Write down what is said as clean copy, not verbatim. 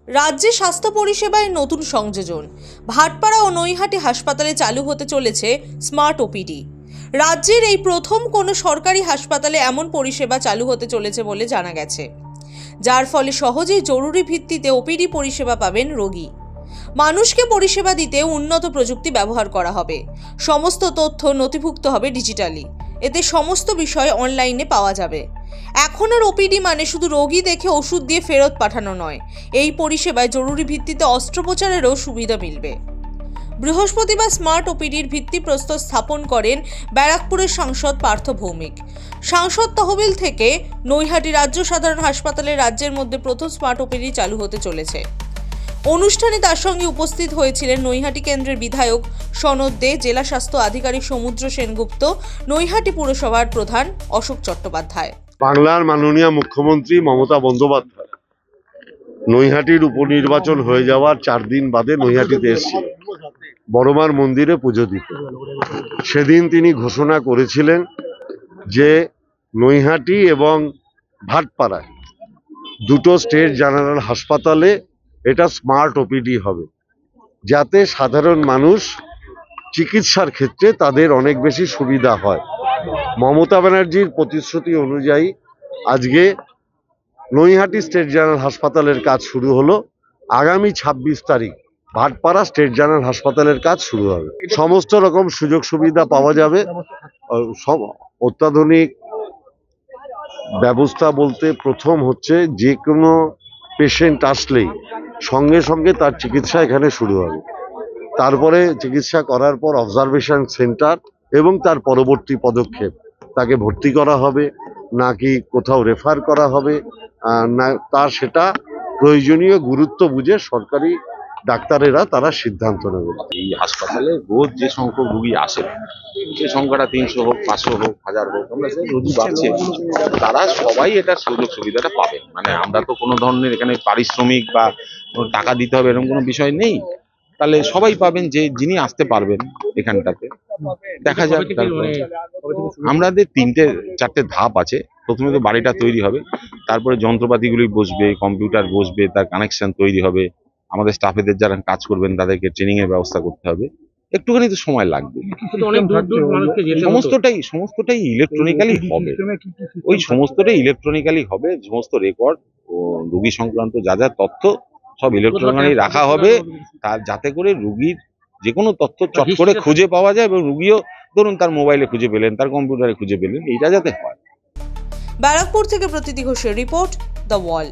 রাজ্যে স্বাস্থ্য পরিষেবায় নতুন সংযোজন। ভাটপাড়া ও নৈহাটি হাসপাতালে চালু হতে চলেছে স্মার্ট ওপিডি। রাজ্যের এই প্রথম কোনো সরকারি হাসপাতালে এমন পরিষেবা চালু হতে চলেছে বলে জানা গেছে, যার ফলে সহজেই জরুরি ভিত্তিতে ওপিডি পরিষেবা পাবেন রোগী। মানুষকে পরিষেবা দিতে উন্নত প্রযুক্তি ব্যবহার করা হবে। সমস্ত তথ্য নথিভুক্ত হবে ডিজিটালি। এতে সমস্ত বিষয় অনলাইনে পাওয়া যাবে। এখন আর ওপিডি মানে শুধু রোগী দেখে ওষুধ দিয়ে ফেরত পাঠানো নয়, এই পরিষেবায় জরুরি ভিত্তিতে অস্ত্রোপচারেরও সুবিধা মিলবে। বৃহস্পতিবার স্মার্ট ওপিডির ভিত্তিপ্রস্তর স্থাপন করেন ব্যারাকপুরের সাংসদ পার্থ ভৌমিক। সাংসদ তহবিল থেকে নৈহাটি রাজ্য সাধারণ হাসপাতালে রাজ্যের মধ্যে প্রথম স্মার্ট ওপিডি চালু হতে চলেছে। অনুষ্ঠানে তার সঙ্গে উপস্থিত হয়েছিলেন নৈহাটি কেন্দ্রের বিধায়ক সনদ দে, জেলা স্বাস্থ্য আধিকারিক সমুদ্র সেনগুপ্ত, নৈহাটি পুরসভার প্রধান অশোক চট্টোপাধ্যায়। বাংলার মাননীয় মুখ্যমন্ত্রী মমতা বন্দ্যোপাধ্যায় নৈহাটির উপনির্বাচন হয়ে যাওয়ার 4 দিন বাদে নৈহাটিতে এসেছিলেন বড়মার মন্দিরে পুজো দিতে। সেদিন তিনি ঘোষণা করেছিলেন যে নৈহাটি এবং ভাটপাড়ায় দুটো স্টেট জেনারেল হাসপাতালে এটা স্মার্ট ওপিডি হবে, যাতে সাধারণ মানুষ চিকিৎসার ক্ষেত্রে তাদের অনেক বেশি সুবিধা হয়। মমতা ব্যানার্জির প্রতিশ্রুতি অনুযায়ী আজকে নৈহাটি স্টেট জেনারেল হাসপাতালের কাজ শুরু হলো। আগামী 26 তারিখ ভাটপাড়া স্টেট জেনারেল হাসপাতালের কাজ শুরু হবে। সমস্ত রকম সুযোগ সুবিধা পাওয়া যাবে। সব অত্যাধুনিক ব্যবস্থা বলতে প্রথম হচ্ছে যে কোনো পেশেন্ট আসলেই সঙ্গে সঙ্গে তার চিকিৎসা এখানে শুরু হবে। তারপরে চিকিৎসা করার পর অবজারভেশন সেন্টার এবং তার পরবর্তী পদক্ষেপ, তাকে ভর্তি করা হবে নাকি কোথাও রেফার করা হবে না, তার সেটা প্রয়োজনীয় গুরুত্ব বুঝে সরকারি ডাক্তারেরা তারা সিদ্ধান্ত নেবে। এই হাসপাতালে রোজ যে সংখ্যক রোগী আসে, সে সংখ্যাটা 300 হোক, 500 হোক, 1000 হোক, আমরা সে রোগী বাড়ছে, তারা সবাই এটার সুযোগ সুবিধাটা পাবেন। মানে আমরা তো কোনো ধরনের এখানে পারিশ্রমিক বা টাকা দিতে হবে এরকম কোনো বিষয় নেই। তাহলে সবাই পাবেন যে যিনি আসতে পারবেন এখানটাতে। দেখা যাক, আমাদের 3-4টে ধাপ আছে। প্রথমে তো বাড়িটা তৈরি হবে, তারপরে যন্ত্রপাতিগুলি বসবে, কম্পিউটার বসবে, তার কানেকশন তৈরি হবে, আমাদের স্টাফেদের যারা কাজ করবেন তাদেরকে ট্রেনিং এর ব্যবস্থা করতে হবে। একটুখানি তো সময় লাগবে। সমস্তটাই ইলেকট্রনিক্যালি হবে। ওই সমস্তটাই ইলেকট্রনিক্যালি হবে। সমস্ত রেকর্ড ও রোগী সংক্রান্ত যা যা তথ্য সব ইলেকট্রনিক্যালি রাখা হবে, তার যাতে করে রোগীর যে কোনো তথ্য চট করে খুঁজে পাওয়া যায় এবং রোগীও ধরুন তার মোবাইলে খুঁজে পেলেন, তার কম্পিউটারে খুঁজে পেলেন, এইটা যাতে হয়। ব্যারাকপুর থেকে প্রতীতি ঘোষের রিপোর্ট, দ্য ওয়াল।